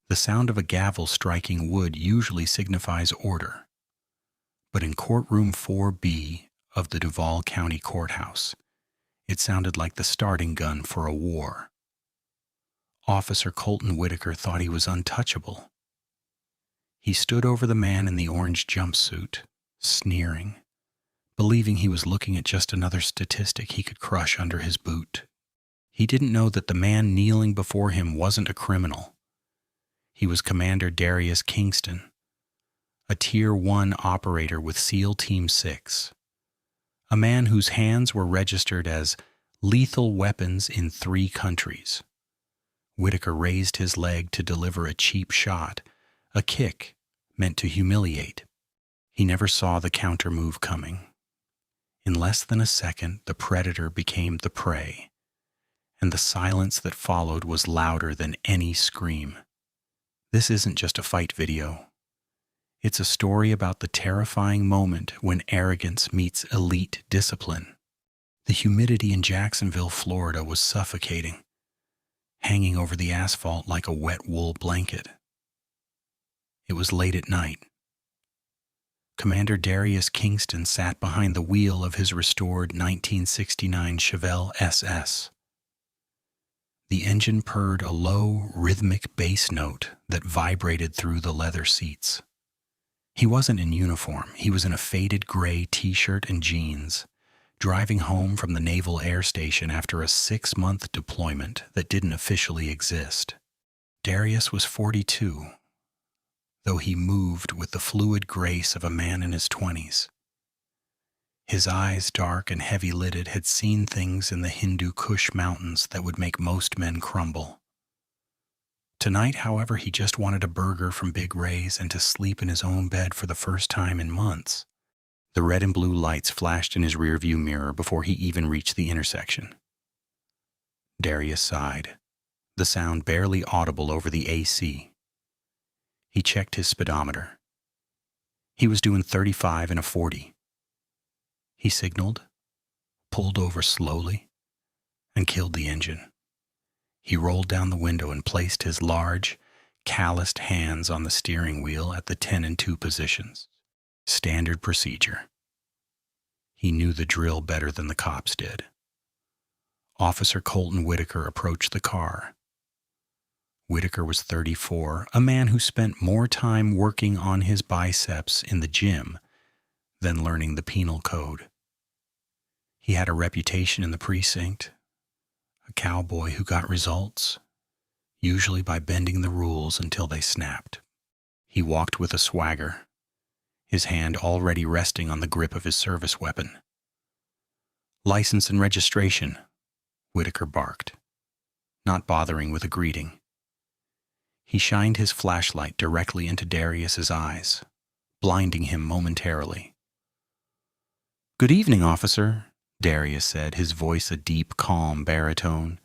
The sound of a gavel striking wood usually signifies order, but in courtroom 4B of the Duval County Courthouse, it sounded like the starting gun for a war. Officer Colton Whitaker thought he was untouchable. He stood over the man in the orange jumpsuit, sneering, believing he was looking at just another statistic he could crush under his boot. He didn't know that the man kneeling before him wasn't a criminal. He was Commander Darius Kingston, a Tier 1 operator with SEAL Team 6, a man whose hands were registered as lethal weapons in 3 countries. Whitaker raised his leg to deliver a cheap shot, a kick meant to humiliate. He never saw the counter move coming. In less than a second, the predator became the prey, and the silence that followed was louder than any scream. This isn't just a fight video. It's a story about the terrifying moment when arrogance meets elite discipline. The humidity in Jacksonville, Florida was suffocating, hanging over the asphalt like a wet wool blanket. It was late at night. Commander Darius Kingston sat behind the wheel of his restored 1969 Chevelle SS. The engine purred a low, rhythmic bass note that vibrated through the leather seats. He wasn't in uniform. He was in a faded gray t-shirt and jeans, driving home from the Naval Air Station after a 6-month deployment that didn't officially exist. Darius was 42, though he moved with the fluid grace of a man in his 20s. His eyes, dark and heavy-lidded, had seen things in the Hindu Kush mountains that would make most men crumble. Tonight, however, he just wanted a burger from Big Ray's and to sleep in his own bed for the first time in months. The red and blue lights flashed in his rearview mirror before he even reached the intersection. Darius sighed, the sound barely audible over the AC. He checked his speedometer. He was doing 35 in a 40. He signaled, pulled over slowly, and killed the engine. He rolled down the window and placed his large, calloused hands on the steering wheel at the 10 and 2 positions. Standard procedure. He knew the drill better than the cops did. Officer Colton Whitaker approached the car. Whitaker was 34, a man who spent more time working on his biceps in the gym than learning the penal code. He had a reputation in the precinct, a cowboy who got results, usually by bending the rules until they snapped. He walked with a swagger, his hand already resting on the grip of his service weapon. "License and registration," Whitaker barked, not bothering with a greeting. He shined his flashlight directly into Darius's eyes, blinding him momentarily. "Good evening, officer," Darius said, his voice a deep, calm baritone.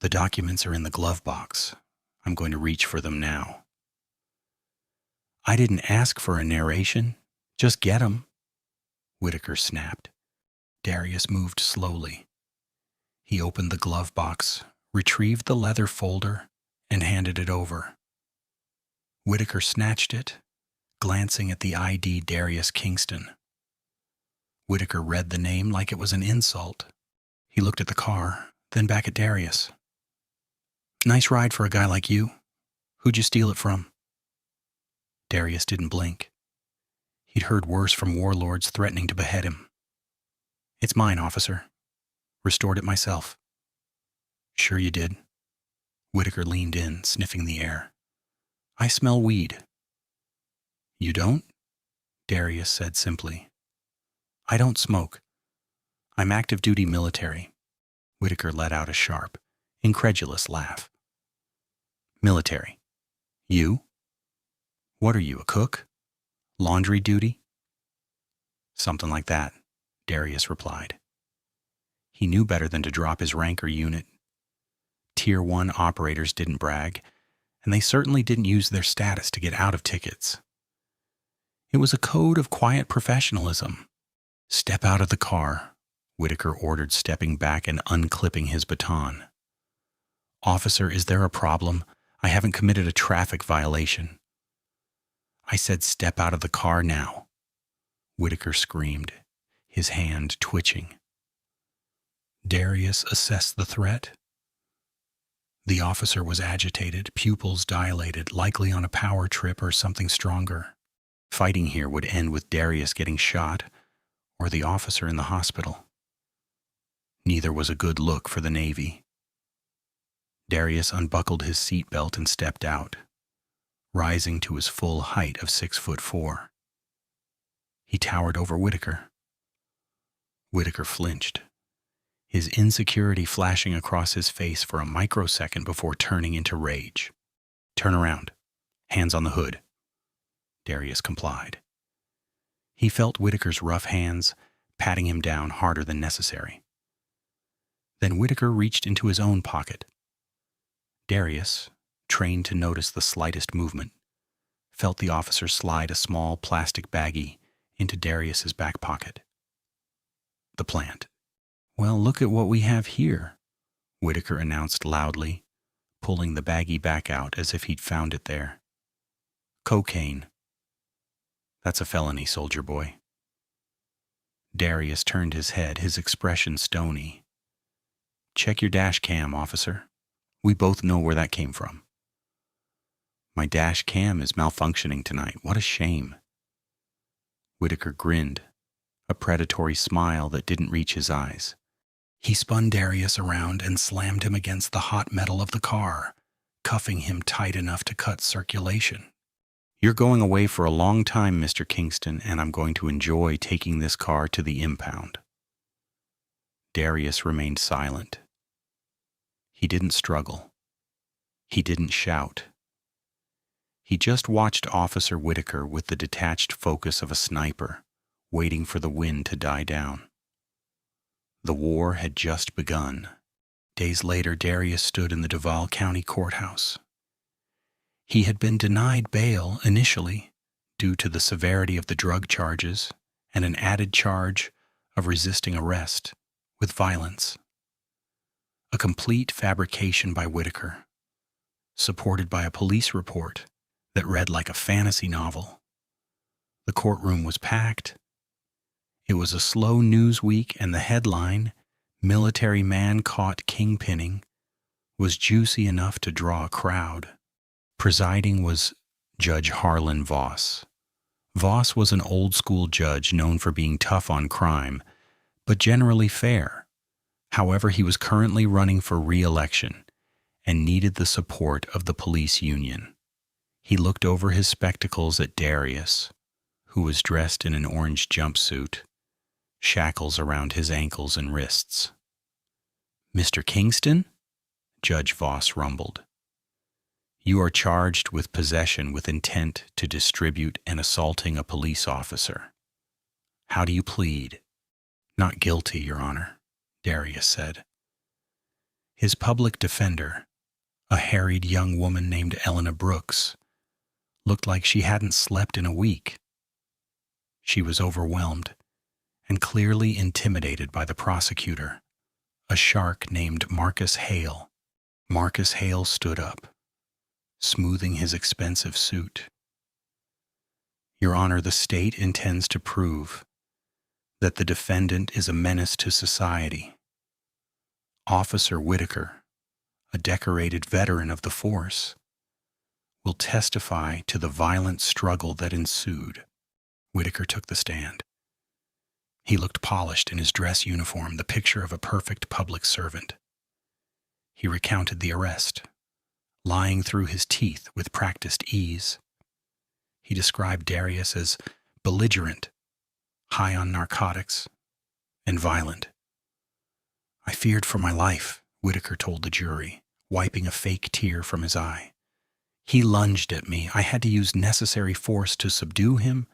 "The documents are in the glove box. I'm going to reach for them now." "I didn't ask for a narration. Just get 'em," Whitaker snapped. Darius moved slowly. He opened the glove box, retrieved the leather folder, and handed it over. Whitaker snatched it, glancing at the ID Darius Kingston. Whitaker read the name like it was an insult. He looked at the car, then back at Darius. "Nice ride for a guy like you. Who'd you steal it from?" Darius didn't blink. He'd heard worse from warlords threatening to behead him. "It's mine, officer. Restored it myself." "Sure you did." Whitaker leaned in, sniffing the air. "I smell weed." "You don't?" Darius said simply. "I don't smoke. I'm active duty military." Whitaker let out a sharp, incredulous laugh. "Military? You? What are you, a cook? Laundry duty?" "Something like that," Darius replied. He knew better than to drop his rank or unit. Tier 1 operators didn't brag, and they certainly didn't use their status to get out of tickets. It was a code of quiet professionalism. "Step out of the car," Whitaker ordered, stepping back and unclipping his baton. "Officer, is there a problem? I haven't committed a traffic violation. I said step out of the car now, Whitaker screamed, his hand twitching. Darius assessed the threat. The officer was agitated, pupils dilated, likely on a power trip or something stronger. Fighting here would end with Darius getting shot or the officer in the hospital. Neither was a good look for the Navy. Darius unbuckled his seatbelt and stepped out, rising to his full height of 6'4". He towered over Whitaker. Whitaker flinched, his insecurity flashing across his face for a microsecond before turning into rage. Turn around. Hands on the hood. Darius complied. He felt Whitaker's rough hands patting him down harder than necessary. Then Whitaker reached into his own pocket. Darius, trained to notice the slightest movement, felt the officer slide a small plastic baggie into Darius's back pocket. The plant. Well, look at what we have here, Whitaker announced loudly, pulling the baggie back out as if he'd found it there. Cocaine. That's a felony, soldier boy. Darius turned his head, his expression stony. Check your dash cam, officer. We both know where that came from. My dash cam is malfunctioning tonight. What a shame. Whitaker grinned, a predatory smile that didn't reach his eyes. He spun Darius around and slammed him against the hot metal of the car, cuffing him tight enough to cut circulation. You're going away for a long time, Mr. Kingston, and I'm going to enjoy taking this car to the impound. Darius remained silent. He didn't struggle. He didn't shout. He just watched Officer Whitaker with the detached focus of a sniper, waiting for the wind to die down. The war had just begun. Days later, Darius stood in the Duval County Courthouse. He had been denied bail initially due to the severity of the drug charges and an added charge of resisting arrest with violence. A complete fabrication by Whitaker, supported by a police report that read like a fantasy novel. The courtroom was packed. It was a slow news week, and the headline, "Military Man Caught Kingpinning," was juicy enough to draw a crowd. Presiding was Judge Harlan Voss. Voss was an old-school judge known for being tough on crime, but generally fair. However, he was currently running for re-election and needed the support of the police union. He looked over his spectacles at Darius, who was dressed in an orange jumpsuit, shackles around his ankles and wrists. "Mr. Kingston?" Judge Voss rumbled. "You are charged with possession with intent to distribute and assaulting a police officer. How do you plead?" "Not guilty, Your Honor," Darius said. His public defender, a harried young woman named Elena Brooks, looked like she hadn't slept in a week. She was overwhelmed and clearly intimidated by the prosecutor, a shark named Marcus Hale. Marcus Hale stood up, smoothing his expensive suit. "Your Honor, the state intends to prove that the defendant is a menace to society. Officer Whitaker, a decorated veteran of the force, will testify to the violent struggle that ensued." Whitaker took the stand. He looked polished in his dress uniform, the picture of a perfect public servant. He recounted the arrest, lying through his teeth with practiced ease. He described Darius as belligerent, high on narcotics, and violent. "I feared for my life," Whitaker told the jury, wiping a fake tear from his eye. "He lunged at me. I had to use necessary force to subdue him."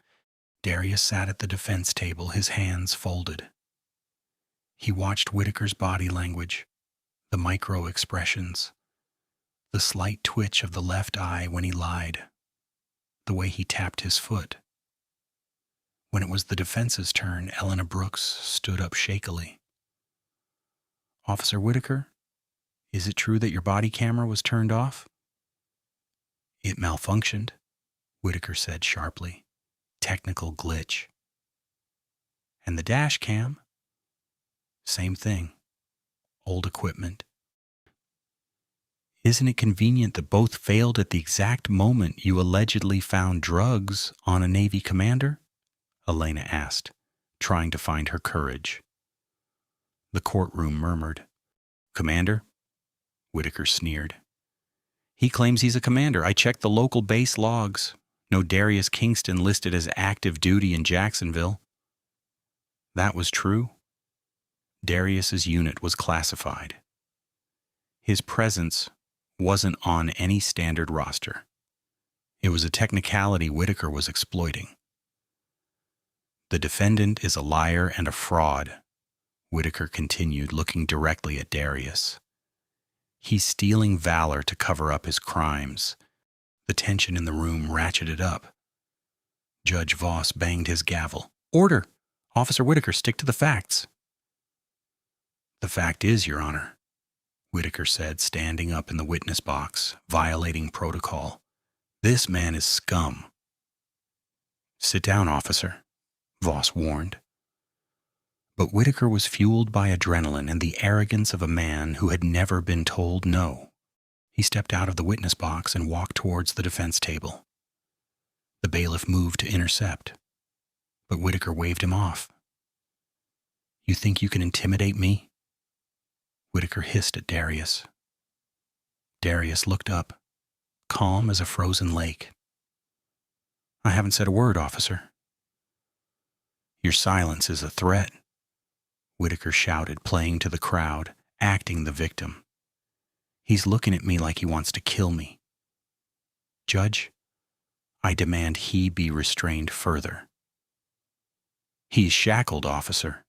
Darius sat at the defense table, his hands folded. He watched Whitaker's body language, the micro-expressions, the slight twitch of the left eye when he lied, the way he tapped his foot. When it was the defense's turn, Elena Brooks stood up shakily. "Officer Whitaker, is it true that your body camera was turned off?" It malfunctioned, Whitaker said sharply. Technical glitch. And the dash cam? Same thing. Old equipment. Isn't it convenient that both failed at the exact moment you allegedly found drugs on a Navy commander? Elena asked, trying to find her courage. The courtroom murmured. Commander? Whitaker sneered. He claims he's a commander. I checked the local base logs. No Darius Kingston listed as active duty in Jacksonville. That was true. Darius's unit was classified. His presence wasn't on any standard roster. It was a technicality Whitaker was exploiting. The defendant is a liar and a fraud, Whitaker continued, looking directly at Darius. He's stealing valor to cover up his crimes. The tension in the room ratcheted up. Judge Voss banged his gavel. Order! Officer Whitaker, stick to the facts. The fact is, Your Honor, Whitaker said, standing up in the witness box, violating protocol. This man is scum. Sit down, officer, Voss warned. But Whitaker was fueled by adrenaline and the arrogance of a man who had never been told no. He stepped out of the witness box and walked towards the defense table. The bailiff moved to intercept, but Whitaker waved him off. You think you can intimidate me? Whitaker hissed at Darius. Darius looked up, calm as a frozen lake. I haven't said a word, officer. Your silence is a threat, Whitaker shouted, playing to the crowd, acting the victim. He's looking at me like he wants to kill me. Judge, I demand he be restrained further. He's shackled, officer,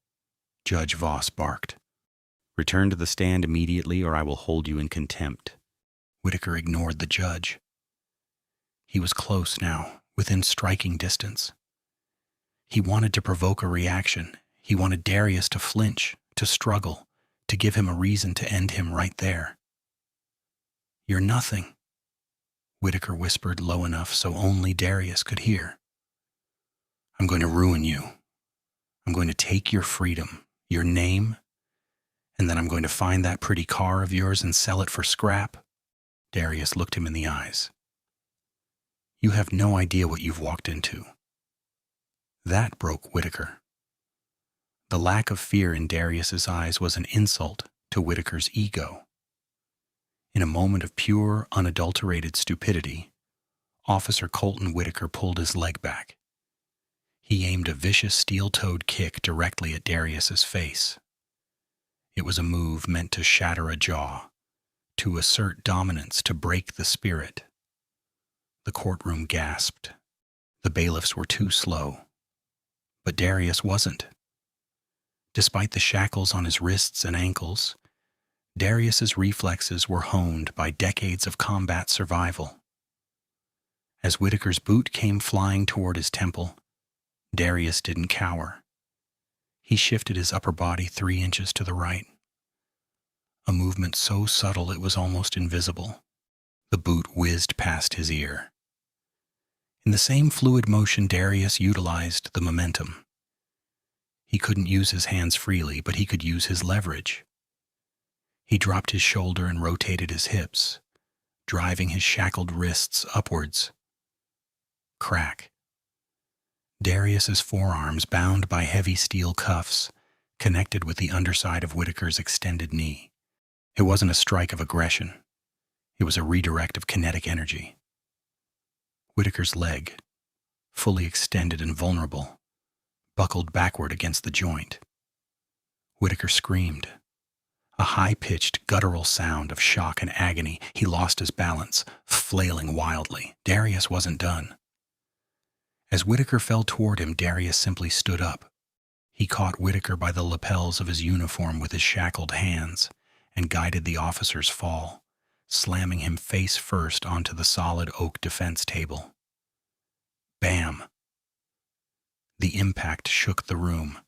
Judge Voss barked. Return to the stand immediately or I will hold you in contempt. Whitaker ignored the judge. He was close now, within striking distance. He wanted to provoke a reaction. He wanted Darius to flinch, to struggle, to give him a reason to end him right there. You're nothing, Whitaker whispered low enough so only Darius could hear. I'm going to ruin you. I'm going to take your freedom, your name, and then I'm going to find that pretty car of yours and sell it for scrap. Darius looked him in the eyes. You have no idea what you've walked into. That broke Whitaker. The lack of fear in Darius's eyes was an insult to Whitaker's ego. In a moment of pure, unadulterated stupidity, Officer Colton Whitaker pulled his leg back. He aimed a vicious steel-toed kick directly at Darius's face. It was a move meant to shatter a jaw, to assert dominance, to break the spirit. The courtroom gasped. The bailiffs were too slow. But Darius wasn't. Despite the shackles on his wrists and ankles, Darius's reflexes were honed by decades of combat survival. As Whitaker's boot came flying toward his temple, Darius didn't cower. He shifted his upper body 3 inches to the right. A movement so subtle it was almost invisible. The boot whizzed past his ear. In the same fluid motion, Darius utilized the momentum. He couldn't use his hands freely, but he could use his leverage. He dropped his shoulder and rotated his hips, driving his shackled wrists upwards. Crack. Darius's forearms, bound by heavy steel cuffs, connected with the underside of Whitaker's extended knee. It wasn't a strike of aggression. It was a redirect of kinetic energy. Whitaker's leg, fully extended and vulnerable, buckled backward against the joint. Whitaker screamed. A high-pitched, guttural sound of shock and agony. He lost his balance, flailing wildly. Darius wasn't done. As Whitaker fell toward him, Darius simply stood up. He caught Whitaker by the lapels of his uniform with his shackled hands and guided the officer's fall, slamming him face first onto the solid oak defense table. Bam! The impact shook the room.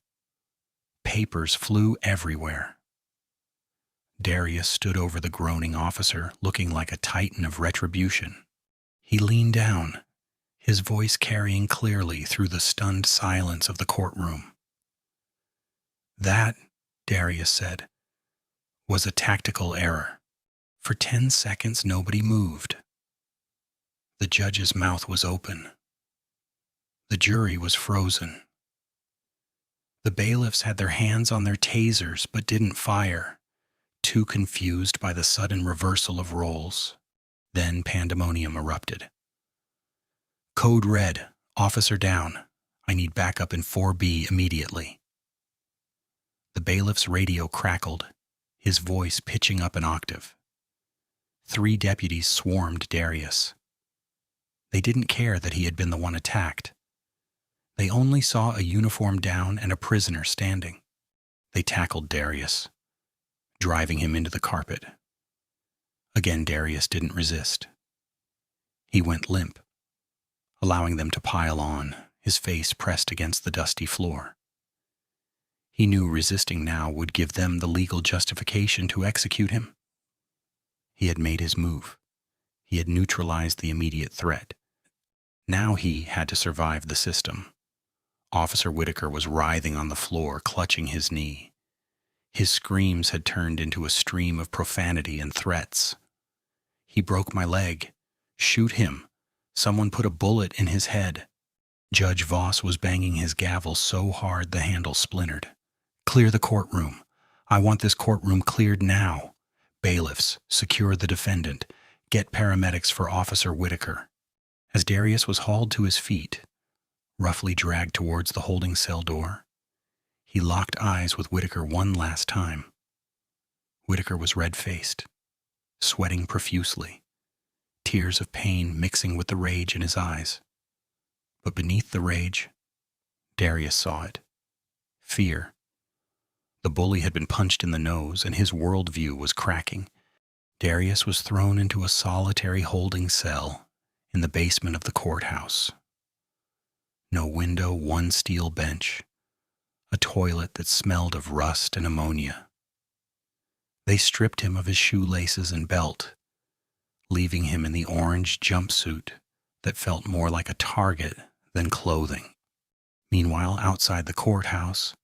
Papers flew everywhere. Darius stood over the groaning officer, looking like a titan of retribution. He leaned down, his voice carrying clearly through the stunned silence of the courtroom. "That," Darius said, "was a tactical error." For 10 seconds, nobody moved. The judge's mouth was open. The jury was frozen. The bailiffs had their hands on their tasers but didn't fire, too confused by the sudden reversal of roles. Then pandemonium erupted. "Code red, officer down. I need backup in 4B immediately." The bailiff's radio crackled, his voice pitching up an octave. 3 deputies swarmed Darius. They didn't care that he had been the one attacked. They only saw a uniform down and a prisoner standing. They tackled Darius, driving him into the carpet. Again, Darius didn't resist. He went limp, allowing them to pile on, his face pressed against the dusty floor. He knew resisting now would give them the legal justification to execute him. He had made his move. He had neutralized the immediate threat. Now he had to survive the system. Officer Whitaker was writhing on the floor, clutching his knee. His screams had turned into a stream of profanity and threats. "He broke my leg. Shoot him. Someone put a bullet in his head." Judge Voss was banging his gavel so hard the handle splintered. "Clear the courtroom. I want this courtroom cleared now. Bailiffs, secure the defendant. Get paramedics for Officer Whitaker." As Darius was hauled to his feet, roughly dragged towards the holding cell door, he locked eyes with Whitaker one last time. Whitaker was red-faced, sweating profusely, tears of pain mixing with the rage in his eyes. But beneath the rage, Darius saw it. Fear. The bully had been punched in the nose, and his worldview was cracking. Darius was thrown into a solitary holding cell in the basement of the courthouse. No window, one steel bench, a toilet that smelled of rust and ammonia. They stripped him of his shoelaces and belt, leaving him in the orange jumpsuit that felt more like a target than clothing. Meanwhile, outside the courthouse,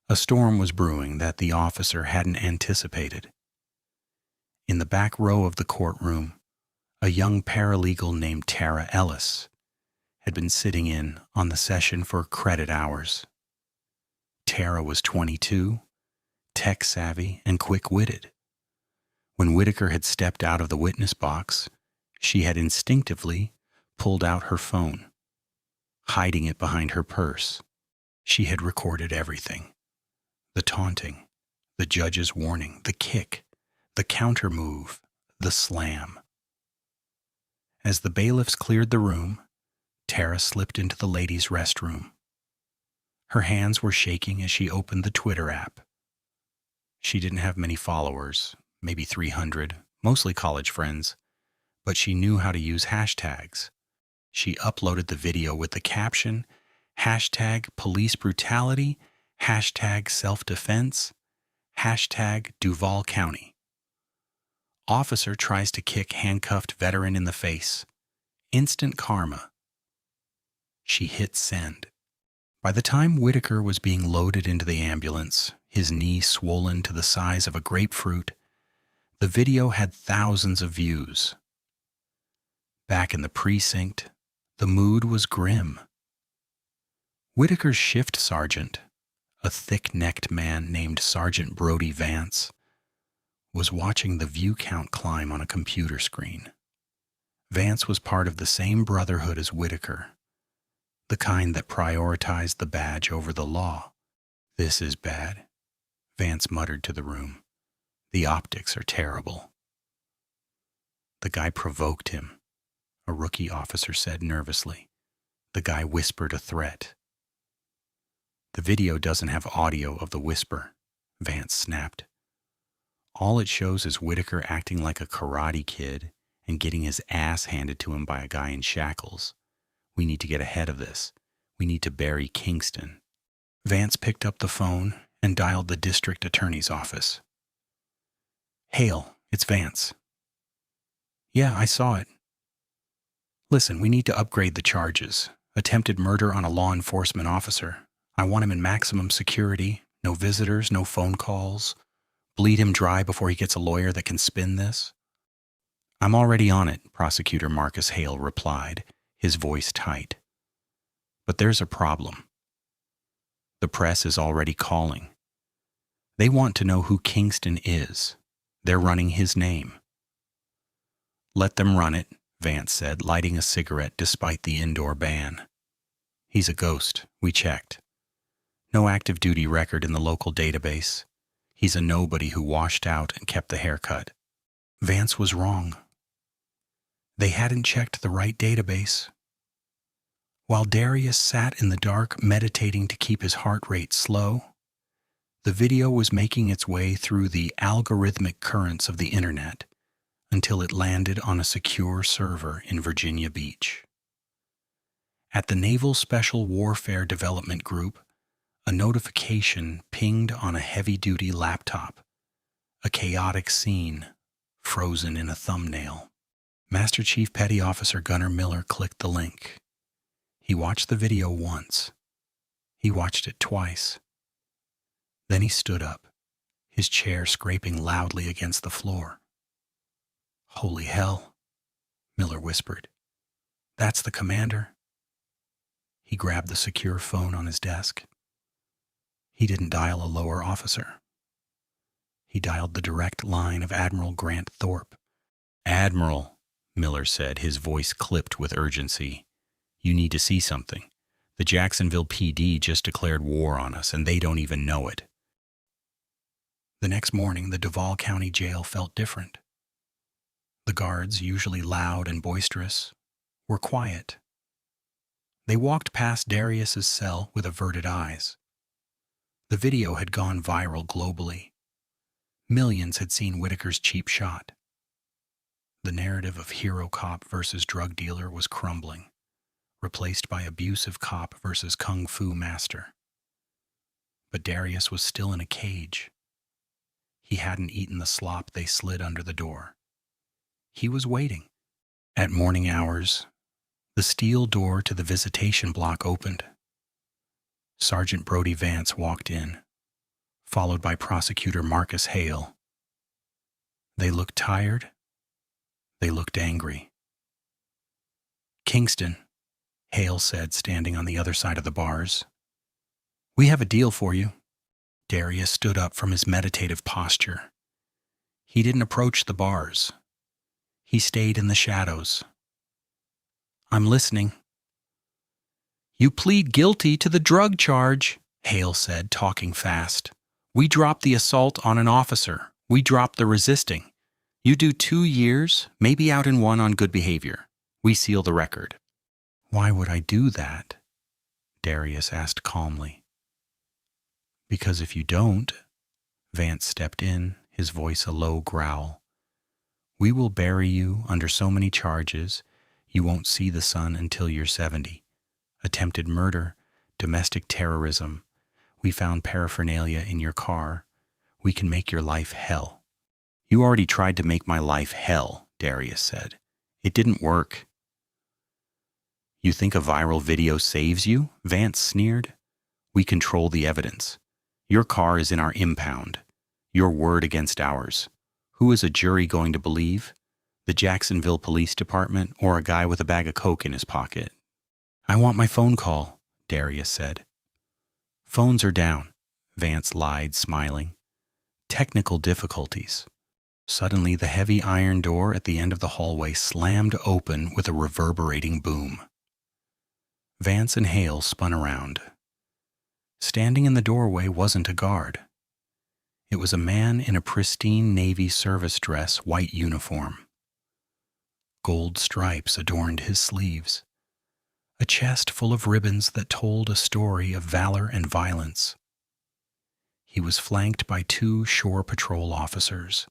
a storm was brewing that the officer hadn't anticipated. In the back row of the courtroom, a young paralegal named Tara Ellis had been sitting in on the session for credit hours. Tara was 22, tech-savvy, and quick-witted. When Whitaker had stepped out of the witness box, she had instinctively pulled out her phone. Hiding it behind her purse, she had recorded everything. The taunting, the judge's warning, the kick, the counter-move, the slam. As the bailiffs cleared the room, Tara slipped into the ladies' restroom. Her hands were shaking as she opened the Twitter app. She didn't have many followers, maybe 300, mostly college friends, but she knew how to use hashtags. She uploaded the video with the caption, #police brutality, #self-defense, #Duval County. Officer tries to kick handcuffed veteran in the face. Instant karma. She hit send. By the time Whitaker was being loaded into the ambulance, his knee swollen to the size of a grapefruit, the video had thousands of views. Back in the precinct, the mood was grim. Whitaker's shift sergeant, a thick-necked man named Sergeant Brody Vance, was watching the view count climb on a computer screen. Vance was part of the same brotherhood as Whitaker, the kind that prioritized the badge over the law. "This is bad," Vance muttered to the room. "The optics are terrible." "The guy provoked him," a rookie officer said nervously. The guy whispered a threat. "The video doesn't have audio of the whisper," Vance snapped. "All it shows is Whitaker acting like a karate kid and getting his ass handed to him by a guy in shackles. We need to get ahead of this. We need to bury Kingston." Vance picked up the phone and dialed the district attorney's office. "Hale, it's Vance." "Yeah, I saw it." Listen, we need to upgrade the charges. Attempted murder on a law enforcement officer. I want him in maximum security. No visitors, no phone calls. Bleed him dry before he gets a lawyer that can spin this. I'm already on it, Prosecutor Marcus Hale replied, his voice tight. But there's a problem. The press is already calling. They want to know who Kingston is. They're running his name. Let them run it, Vance said, lighting a cigarette despite the indoor ban. He's a ghost. We checked. No active duty record in the local database. He's a nobody who washed out and kept the haircut. Vance was wrong. They hadn't checked the right database. While Darius sat in the dark meditating to keep his heart rate slow, the video was making its way through the algorithmic currents of the internet until it landed on a secure server in Virginia Beach. At the Naval Special Warfare Development Group, a notification pinged on a heavy-duty laptop, a chaotic scene frozen in a thumbnail. Master Chief Petty Officer Gunnar Miller clicked the link. He watched the video once. He watched it twice. Then he stood up, his chair scraping loudly against the floor. "Holy hell," Miller whispered. "That's the commander." He grabbed the secure phone on his desk. He didn't dial a lower officer. He dialed the direct line of Admiral Grant Thorpe. "Admiral," Miller said, his voice clipped with urgency. "You need to see something. The Jacksonville PD just declared war on us, and they don't even know it." The next morning, the Duval County Jail felt different. The guards, usually loud and boisterous, were quiet. They walked past Darius's cell with averted eyes. The video had gone viral globally. Millions had seen Whitaker's cheap shot. The narrative of hero cop versus drug dealer was crumbling, replaced by abusive cop versus kung fu master. But Darius was still in a cage. He hadn't eaten the slop they slid under the door. He was waiting. At morning hours, the steel door to the visitation block opened. Sergeant Brody Vance walked in, followed by Prosecutor Marcus Hale. They looked tired. They looked angry. "Kingston," Hale said, standing on the other side of the bars. "We have a deal for you." Darius stood up from his meditative posture. He didn't approach the bars. He stayed in the shadows. "I'm listening." "You plead guilty to the drug charge," Hale said, talking fast. "We dropped the assault on an officer. We dropped the resisting. You do 2 years, maybe out in 1 on good behavior. We seal the record." "Why would I do that?" Darius asked calmly. "Because if you don't," Vance stepped in, his voice a low growl, "we will bury you under so many charges you won't see the sun until you're 70. Attempted murder, domestic terrorism. We found paraphernalia in your car. We can make your life hell." "You already tried to make my life hell," Darius said. "It didn't work." "You think a viral video saves you?" Vance sneered. "We control the evidence. Your car is in our impound. Your word against ours. Who is a jury going to believe? The Jacksonville Police Department or a guy with a bag of coke in his pocket?" "I want my phone call," Darius said. "Phones are down," Vance lied, smiling. "Technical difficulties." Suddenly, the heavy iron door at the end of the hallway slammed open with a reverberating boom. Vance and Hale spun around. Standing in the doorway wasn't a guard. It was a man in a pristine Navy service dress white uniform. Gold stripes adorned his sleeves. A chest full of ribbons that told a story of valor and violence. He was flanked by 2 shore patrol officers,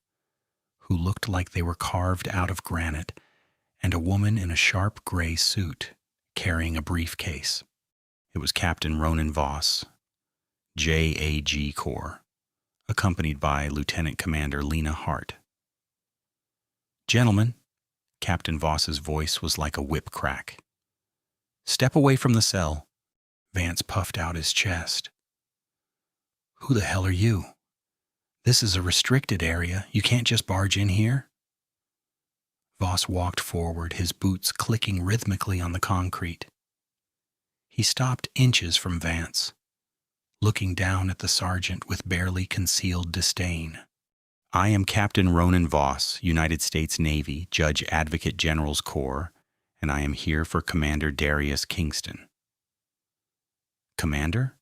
who looked like they were carved out of granite, and a woman in a sharp gray suit, carrying a briefcase. It was Captain Ronan Voss, JAG Corps, accompanied by Lieutenant Commander Lena Hart. "Gentlemen," Captain Voss's voice was like a whip crack. "Step away from the cell." Vance puffed out his chest. "Who the hell are you? This is a restricted area. You can't just barge in here." Voss walked forward, his boots clicking rhythmically on the concrete. He stopped inches from Vance, looking down at the sergeant with barely concealed disdain. "I am Captain Ronan Voss, United States Navy, Judge Advocate General's Corps, and I am here for Commander Darius Kingston." "Commander?"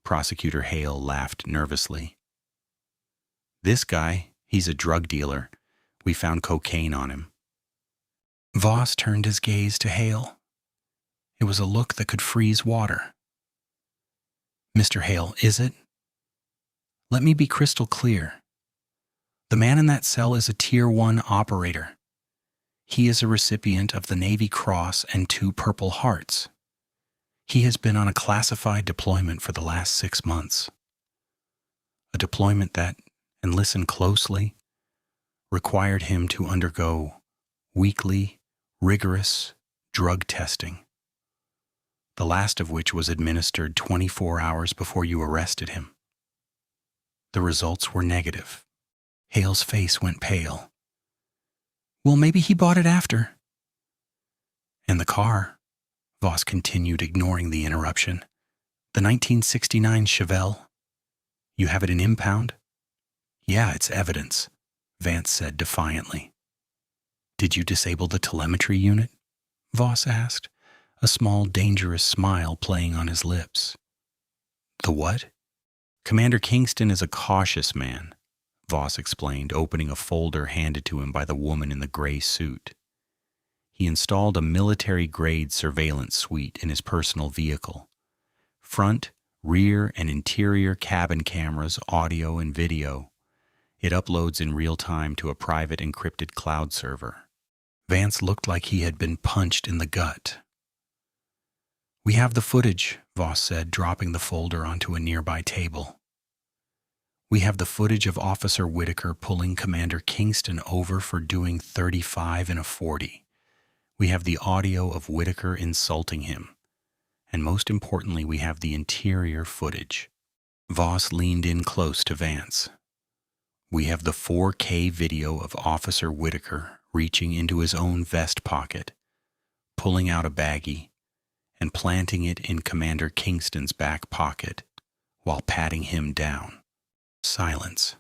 Prosecutor Hale laughed nervously. "This guy, he's a drug dealer. We found cocaine on him." Voss turned his gaze to Hale. It was a look that could freeze water. "Mr. Hale, is it? Let me be crystal clear. The man in that cell is a Tier 1 operator. He is a recipient of the Navy Cross and 2 Purple Hearts. He has been on a classified deployment for the last 6 months. A deployment that, and listen closely, required him to undergo weekly, rigorous drug testing, the last of which was administered 24 hours before you arrested him. The results were negative." Hale's face went pale. "Well, maybe he bought it after." "And the car," Voss continued, ignoring the interruption. "The 1969 Chevelle. You have it in impound?" "Yeah, it's evidence," Vance said defiantly. "Did you disable the telemetry unit?" Voss asked, a small, dangerous smile playing on his lips. "The what?" "Commander Kingston is a cautious man," Voss explained, opening a folder handed to him by the woman in the gray suit. He installed a military-grade surveillance suite in his personal vehicle. Front, rear, and interior cabin cameras, audio, and video. It uploads in real time to a private encrypted cloud server. Vance looked like he had been punched in the gut. "We have the footage," Voss said, dropping the folder onto a nearby table. "We have the footage of Officer Whitaker pulling Commander Kingston over for doing 35 in a 40. We have the audio of Whitaker insulting him. And most importantly, we have the interior footage." Voss leaned in close to Vance. "We have the 4K video of Officer Whitaker reaching into his own vest pocket, pulling out a baggie, and planting it in Commander Kingston's back pocket while patting him down." Silence.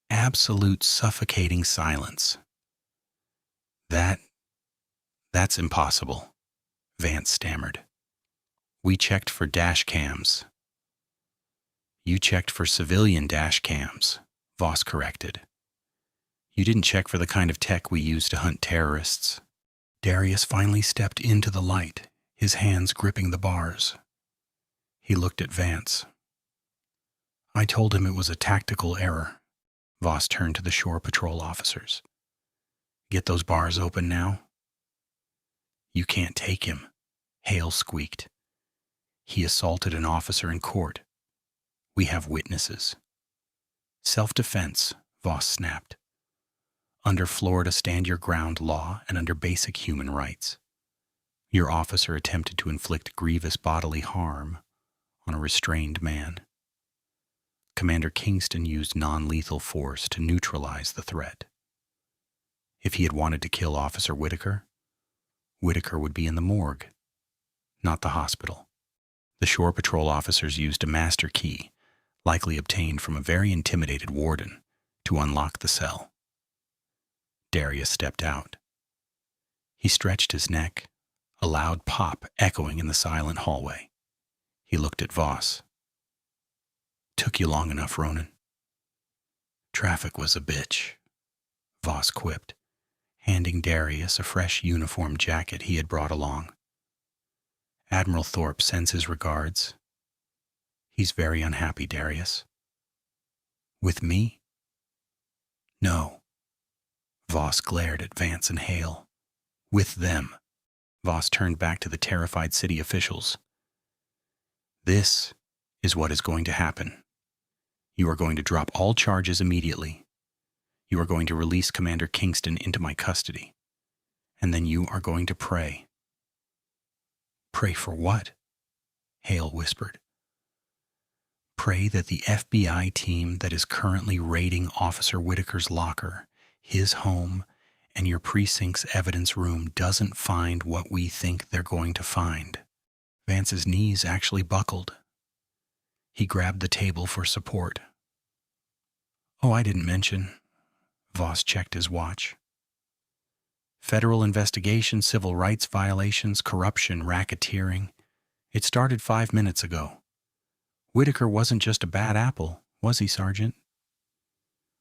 Absolute suffocating silence. That's impossible," Vance stammered. "We checked for dash cams." "You checked for civilian dash cams," Voss corrected. "You didn't check for the kind of tech we use to hunt terrorists." Darius finally stepped into the light, his hands gripping the bars. He looked at Vance. "I told him it was a tactical error." Voss turned to the shore patrol officers. "Get those bars open now." "You can't take him," Hale squeaked. "He assaulted an officer in court. We have witnesses." "Self-defense," Voss snapped. "Under Florida stand-your-ground law and under basic human rights. Your officer attempted to inflict grievous bodily harm on a restrained man. Commander Kingston used non-lethal force to neutralize the threat. If he had wanted to kill Officer Whitaker, Whitaker would be in the morgue, not the hospital. The shore patrol officers used a master key, likely obtained from a very intimidated warden, to unlock the cell." Darius stepped out. He stretched his neck, a loud pop echoing in the silent hallway. He looked at Voss. "Took you long enough, Ronan." "Traffic was a bitch," Voss quipped, handing Darius a fresh uniform jacket he had brought along. "Admiral Thorpe sends his regards. He's very unhappy, Darius." "With me?" "No." Voss glared at Vance and Hale. "With them." Voss turned back to the terrified city officials. "This is what is going to happen. You are going to drop all charges immediately. You are going to release Commander Kingston into my custody, and then you are going to pray." "Pray for what?" Hale whispered. "Pray that the FBI team that is currently raiding Officer Whitaker's locker, his home, and your precinct's evidence room doesn't find what we think they're going to find." Vance's knees actually buckled. He grabbed the table for support. "Oh, I didn't mention." Voss checked his watch. "Federal investigation, civil rights violations, corruption, racketeering. It started 5 minutes ago. Whitaker wasn't just a bad apple, was he, Sergeant?"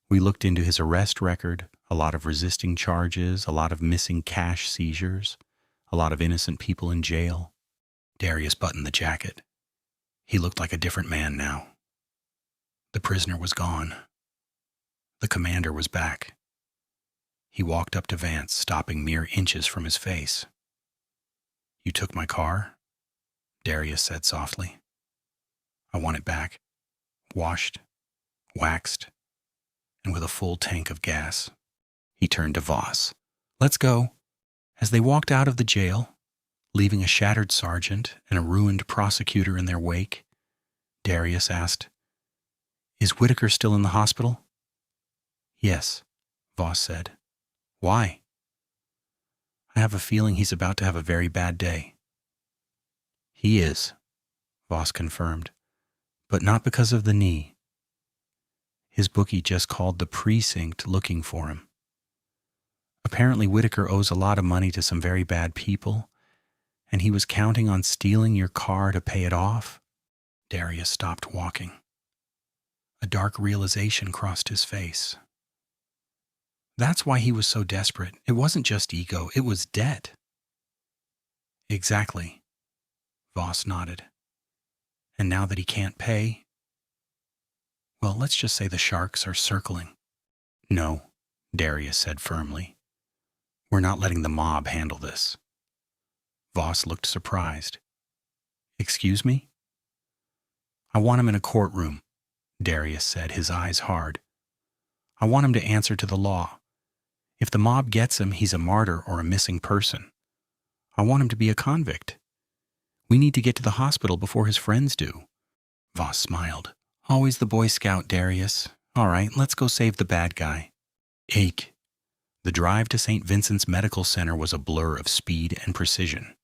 "We looked into his arrest record, a lot of resisting charges, a lot of missing cash seizures, a lot of innocent people in jail." Darius buttoned the jacket. He looked like a different man now. The prisoner was gone. The commander was back. He walked up to Vance, stopping mere inches from his face. "You took my car?" Darius said softly. "I want it back. Washed, waxed, and with a full tank of gas." He turned to Voss. "Let's go." As they walked out of the jail, leaving a shattered sergeant and a ruined prosecutor in their wake, Darius asked, "Is Whitaker still in the hospital?" "Yes," Voss said. "Why?" "I have a feeling he's about to have a very bad day." "He is," Voss confirmed, "but not because of the knee. His bookie just called the precinct looking for him. Apparently Whitaker owes a lot of money to some very bad people, and he was counting on stealing your car to pay it off." Darius stopped walking. A dark realization crossed his face. That's why he was so desperate. It wasn't just ego, it was debt. "Exactly," Voss nodded. "And now that he can't pay, well, let's just say the sharks are circling." "No," Darius said firmly. "We're not letting the mob handle this." Voss looked surprised. "Excuse me?" "I want him in a courtroom," Darius said, his eyes hard. "I want him to answer to the law. If the mob gets him, he's a martyr or a missing person. I want him to be a convict. We need to get to the hospital before his friends do." Voss smiled. "Always the Boy Scout, Darius. All right, let's go save the bad guy." Ache. The drive to St. Vincent's Medical Center was a blur of speed and precision.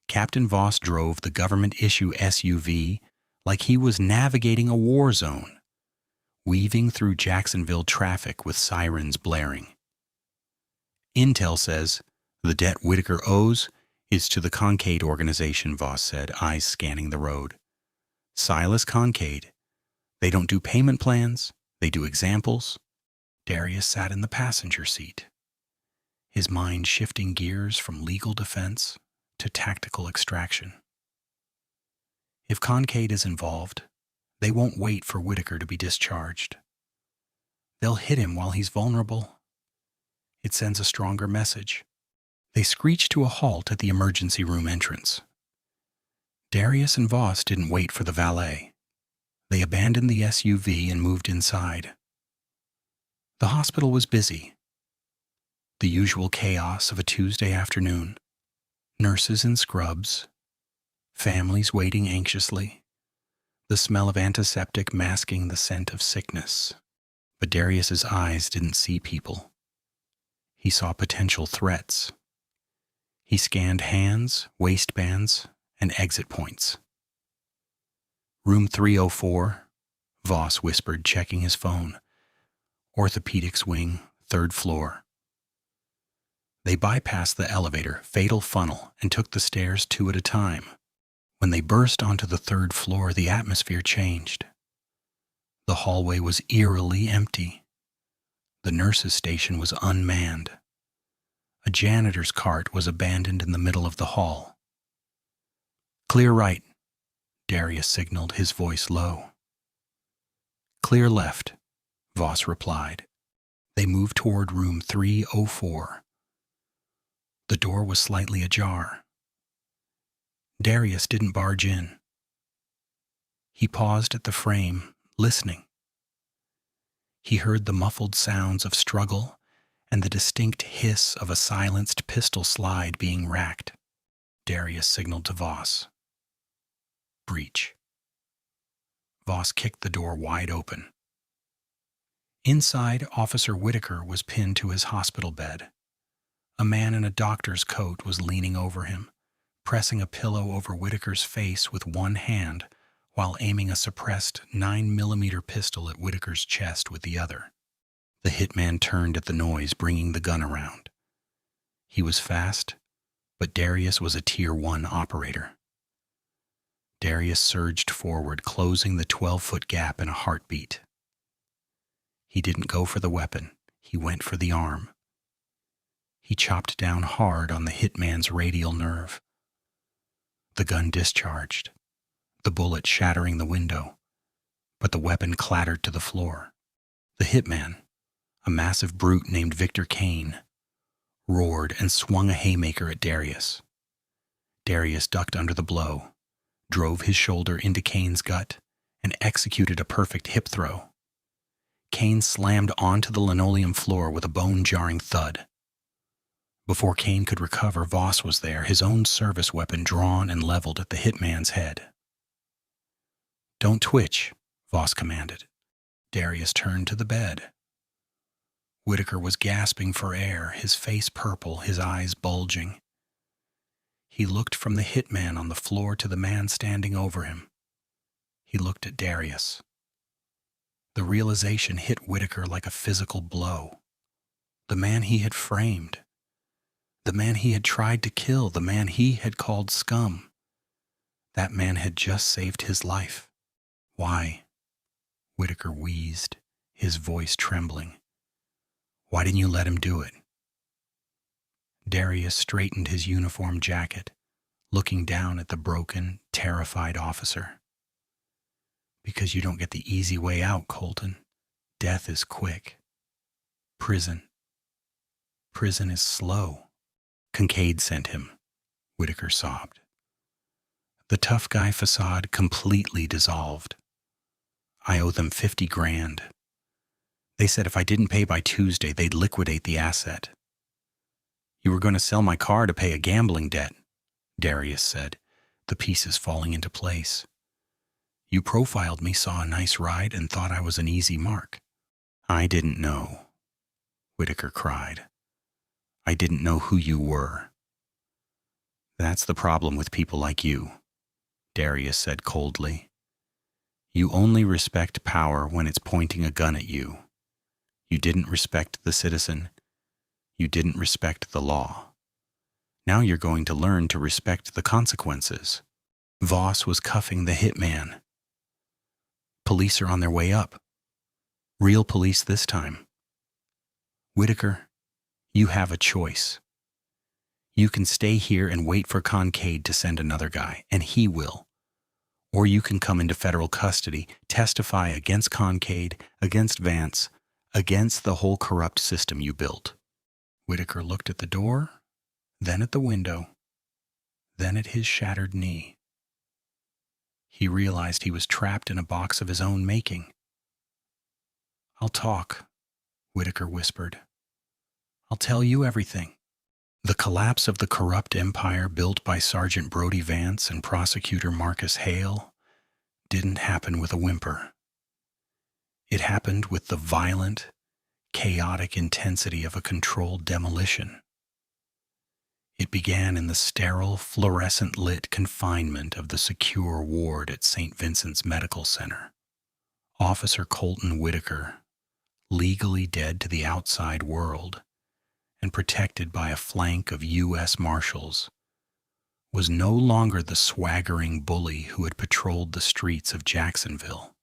Captain Voss drove the government-issue SUV like he was navigating a war zone, weaving through Jacksonville traffic with sirens blaring. "Intel says the debt Whitaker owes is to the Concade organization," Voss said, eyes scanning the road. "Silas Concade. They don't do payment plans, they do examples." Darius sat in the passenger seat, his mind shifting gears from legal defense to tactical extraction. If Concade is involved, they won't wait for Whitaker to be discharged. They'll hit him while he's vulnerable. It sends a stronger message. They screeched to a halt at the emergency room entrance. Darius and Voss didn't wait for the valet. They abandoned the SUV and moved inside. The hospital was busy. The usual chaos of a Tuesday afternoon. Nurses in scrubs, families waiting anxiously, the smell of antiseptic masking the scent of sickness. But Darius's eyes didn't see people. He saw potential threats. He scanned hands, waistbands, and exit points. "Room 304, Voss whispered, checking his phone. "Orthopedics wing, 3rd floor." They bypassed the elevator, fatal funnel, and took the stairs 2 at a time. When they burst onto the 3rd floor, the atmosphere changed. The hallway was eerily empty. The nurse's station was unmanned. A janitor's cart was abandoned in the middle of the hall. "Clear right," Darius signaled, his voice low. "Clear left," Voss replied. They moved toward room 304. The door was slightly ajar. Darius didn't barge in. He paused at the frame, listening. He heard the muffled sounds of struggle and the distinct hiss of a silenced pistol slide being racked. Darius signaled to Voss. Breach. Voss kicked the door wide open. Inside, Officer Whitaker was pinned to his hospital bed. A man in a doctor's coat was leaning over him, pressing a pillow over Whitaker's face with one hand while aiming a suppressed 9mm pistol at Whitaker's chest with the other. The hitman turned at the noise, bringing the gun around. He was fast, but Darius was a Tier 1 operator. Darius surged forward, closing the 12-foot gap in a heartbeat. He didn't go for the weapon. He went for the arm. He chopped down hard on the hitman's radial nerve. The gun discharged, the bullet shattering the window, but the weapon clattered to the floor. The hitman, a massive brute named Victor Kane, roared and swung a haymaker at Darius. Darius ducked under the blow, drove his shoulder into Kane's gut, and executed a perfect hip throw. Kane slammed onto the linoleum floor with a bone-jarring thud. Before Kane could recover, Voss was there, his own service weapon drawn and leveled at the hitman's head. "Don't twitch," Voss commanded. Darius turned to the bed. Whitaker was gasping for air, his face purple, his eyes bulging. He looked from the hitman on the floor to the man standing over him. He looked at Darius. The realization hit Whitaker like a physical blow. The man he had framed, the man he had tried to kill, the man he had called scum. That man had just saved his life. "Why?" Whitaker wheezed, his voice trembling. "Why didn't you let him do it?" Darius straightened his uniform jacket, looking down at the broken, terrified officer. "Because you don't get the easy way out, Colton. Death is quick. Prison is slow." Kincaid sent him, Whitaker sobbed. The tough guy facade completely dissolved. "I owe them 50 grand. They said if I didn't pay by Tuesday, they'd liquidate the asset." "You were going to sell my car to pay a gambling debt," Darius said, the pieces falling into place. "You profiled me, saw a nice ride, and thought I was an easy mark." "I didn't know," Whitaker cried. "I didn't know who you were." "That's the problem with people like you," Darius said coldly. "You only respect power when it's pointing a gun at you. You didn't respect the citizen. You didn't respect the law. Now you're going to learn to respect the consequences." Voss was cuffing the hitman. "Police are on their way up. Real police this time. Whitaker, you have a choice. You can stay here and wait for Kincaid to send another guy, and he will. Or you can come into federal custody, testify against Kincaid, against Vance, against the whole corrupt system you built." Whitaker looked at the door, then at the window, then at his shattered knee. He realized he was trapped in a box of his own making. "I'll talk," Whitaker whispered. "I'll tell you everything." The collapse of the corrupt empire built by Sergeant Brody Vance and Prosecutor Marcus Hale didn't happen with a whimper. It happened with the violent, chaotic intensity of a controlled demolition. It began in the sterile, fluorescent-lit confinement of the secure ward at St. Vincent's Medical Center. Officer Colton Whitaker, legally dead to the outside world and protected by a flank of U.S. Marshals, was no longer the swaggering bully who had patrolled the streets of Jacksonville.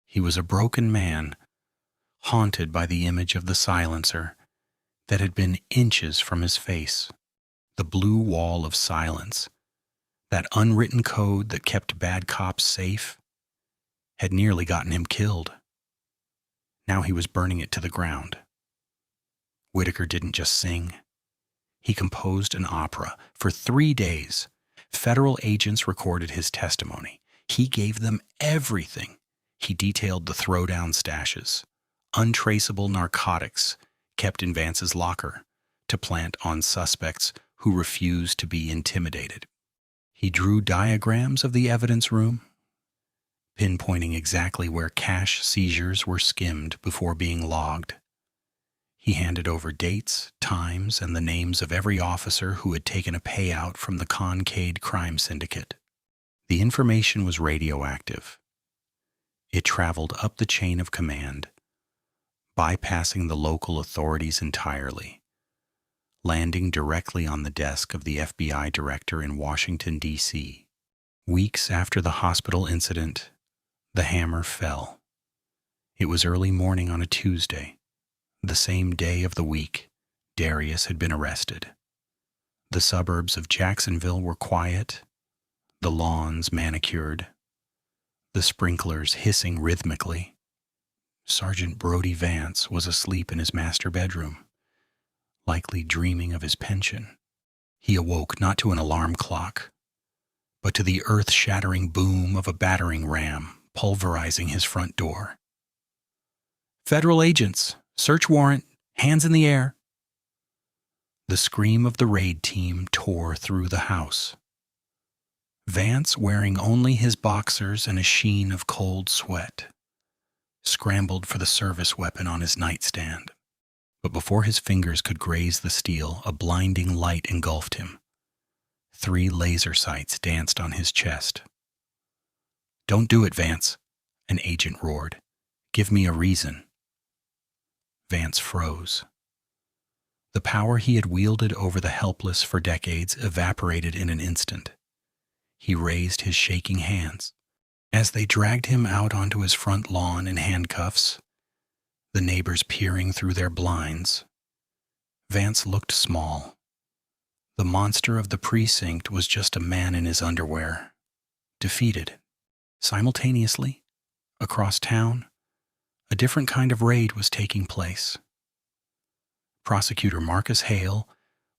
He was a broken man, haunted by the image of the silencer that had been inches from his face. The blue wall of silence, that unwritten code that kept bad cops safe, had nearly gotten him killed. Now he was burning it to the ground. Whitaker didn't just sing. He composed an opera. For 3 days, federal agents recorded his testimony. He gave them everything. He detailed the throwdown stashes, untraceable narcotics kept in Vance's locker to plant on suspects who refused to be intimidated. He drew diagrams of the evidence room, pinpointing exactly where cash seizures were skimmed before being logged. He handed over dates, times, and the names of every officer who had taken a payout from the Concade crime syndicate. The information was radioactive. It traveled up the chain of command, bypassing the local authorities entirely, landing directly on the desk of the FBI director in Washington, D.C. Weeks after the hospital incident, the hammer fell. It was early morning on a Tuesday, the same day of the week Darius had been arrested. The suburbs of Jacksonville were quiet, the lawns manicured, the sprinklers hissing rhythmically. Sergeant Brody Vance was asleep in his master bedroom, likely dreaming of his pension. He awoke not to an alarm clock, but to the earth-shattering boom of a battering ram pulverizing his front door. "Federal agents! Search warrant! Hands in the air!" The scream of the raid team tore through the house. Vance, wearing only his boxers and a sheen of cold sweat, scrambled for the service weapon on his nightstand. But before his fingers could graze the steel, a blinding light engulfed him. 3 laser sights danced on his chest. "Don't do it, Vance," an agent roared. "Give me a reason." Vance froze. The power he had wielded over the helpless for decades evaporated in an instant. He raised his shaking hands. As they dragged him out onto his front lawn in handcuffs, the neighbors peering through their blinds, Vance looked small. The monster of the precinct was just a man in his underwear, defeated. Simultaneously, across town, a different kind of raid was taking place. Prosecutor Marcus Hale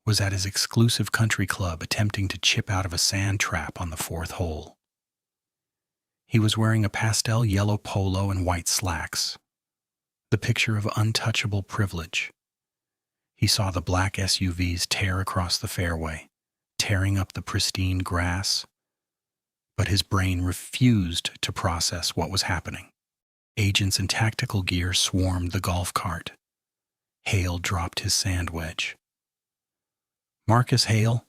was at his exclusive country club attempting to chip out of a sand trap on the 4th hole. He was wearing a pastel yellow polo and white slacks, the picture of untouchable privilege. He saw the black SUVs tear across the fairway, tearing up the pristine grass, but his brain refused to process what was happening. Agents in tactical gear swarmed the golf cart. Hale dropped his sand wedge. "Marcus Hale,"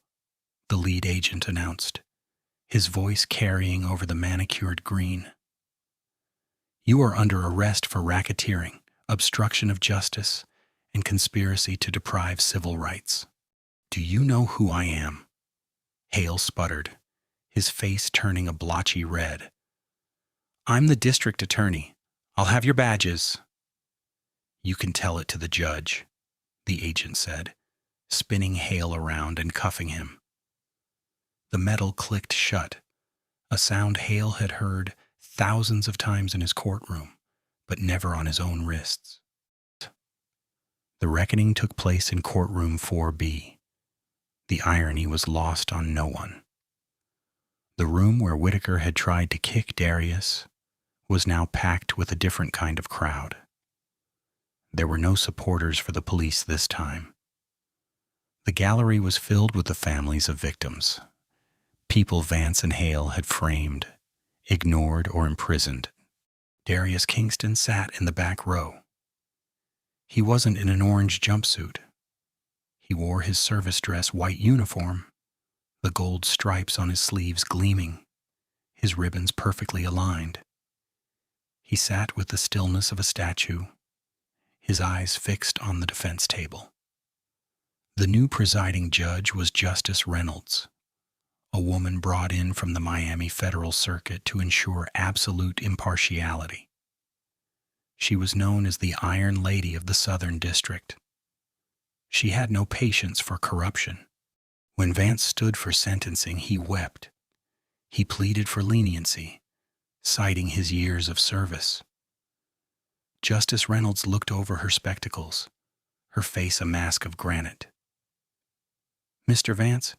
the lead agent announced, his voice carrying over the manicured green. "You are under arrest for racketeering, obstruction of justice, and conspiracy to deprive civil rights." "Do you know who I am?" Hale sputtered, his face turning a blotchy red. "I'm the district attorney. I'll have your badges." "You can tell it to the judge," the agent said, spinning Hale around and cuffing him. The metal clicked shut, a sound Hale had heard thousands of times in his courtroom, but never on his own wrists. The reckoning took place in courtroom 4B. The irony was lost on no one. The room where Whitaker had tried to kick Darius was now packed with a different kind of crowd. There were no supporters for the police this time. The gallery was filled with the families of victims, people Vance and Hale had framed, ignored, or imprisoned. Darius Kingston sat in the back row. He wasn't in an orange jumpsuit. He wore his service dress white uniform, the gold stripes on his sleeves gleaming, his ribbons perfectly aligned. He sat with the stillness of a statue, his eyes fixed on the defense table. The new presiding judge was Justice Reynolds, a woman brought in from the Miami Federal Circuit to ensure absolute impartiality. She was known as the Iron Lady of the Southern District. She had no patience for corruption. When Vance stood for sentencing, he wept. He pleaded for leniency, citing his years of service. Justice Reynolds looked over her spectacles, her face a mask of granite. "Mr. Vance,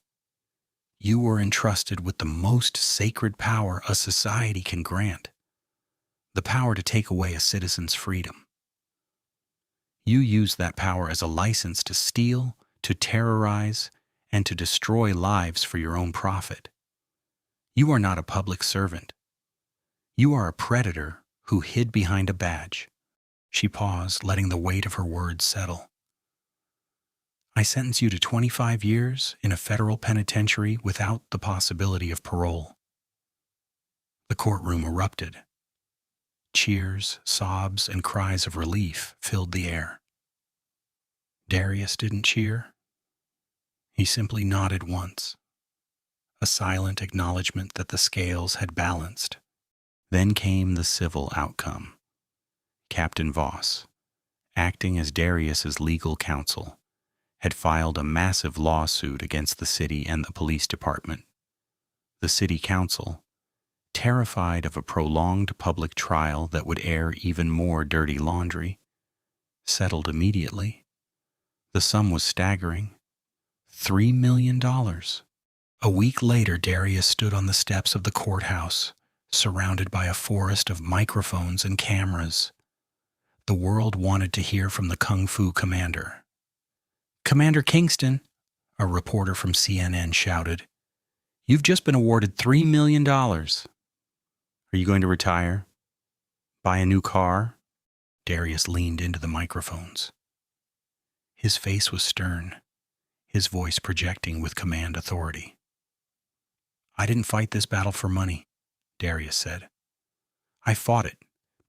you were entrusted with the most sacred power a society can grant, the power to take away a citizen's freedom. You use that power as a license to steal, to terrorize, and to destroy lives for your own profit. You are not a public servant. You are a predator who hid behind a badge. She paused, letting the weight of her words settle. I sentence you to 25 years in a federal penitentiary without the possibility of parole. The courtroom erupted. Cheers, sobs, and cries of relief filled the air. Darius didn't cheer. He simply nodded once, a silent acknowledgement that the scales had balanced. Then came the civil outcome. Captain Voss, acting as Darius's legal counsel, had filed a massive lawsuit against the city and the police department. The city council, terrified of a prolonged public trial that would air even more dirty laundry, settled immediately. The sum was staggering: $3 million. A week later, Darius stood on the steps of the courthouse, surrounded by a forest of microphones and cameras. The world wanted to hear from the Kung Fu commander. "Commander Kingston," a reporter from CNN shouted, "you've just been awarded $3 million. Are you going to retire? Buy a new car?" Darius leaned into the microphones. His face was stern, his voice projecting with command authority. "I didn't fight this battle for money," Darius said. "I fought it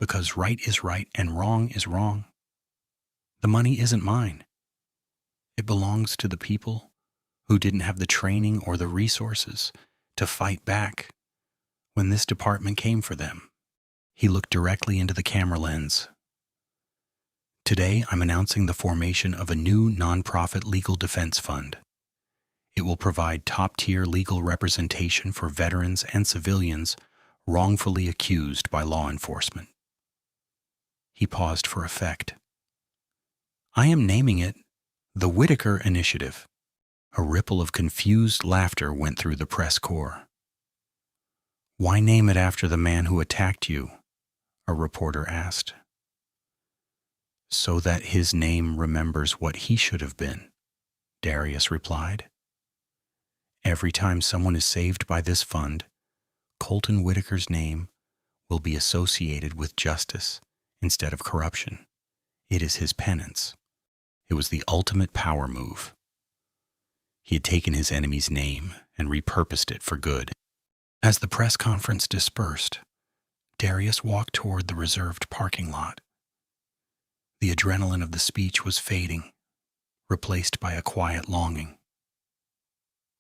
because right is right and wrong is wrong. The money isn't mine. It belongs to the people who didn't have the training or the resources to fight back when this department came for them." He looked directly into the camera lens. "Today, I'm announcing the formation of a new nonprofit legal defense fund. It will provide top-tier legal representation for veterans and civilians wrongfully accused by law enforcement." He paused for effect. "I am naming it the Whitaker Initiative." A ripple of confused laughter went through the press corps. "Why name it after the man who attacked you?" a reporter asked. "So that his name remembers what he should have been," Darius replied. "Every time someone is saved by this fund, Colton Whitaker's name will be associated with justice instead of corruption. It is his penance. It was the ultimate power move." He had taken his enemy's name and repurposed it for good. As the press conference dispersed, Darius walked toward the reserved parking lot. The adrenaline of the speech was fading, replaced by a quiet longing.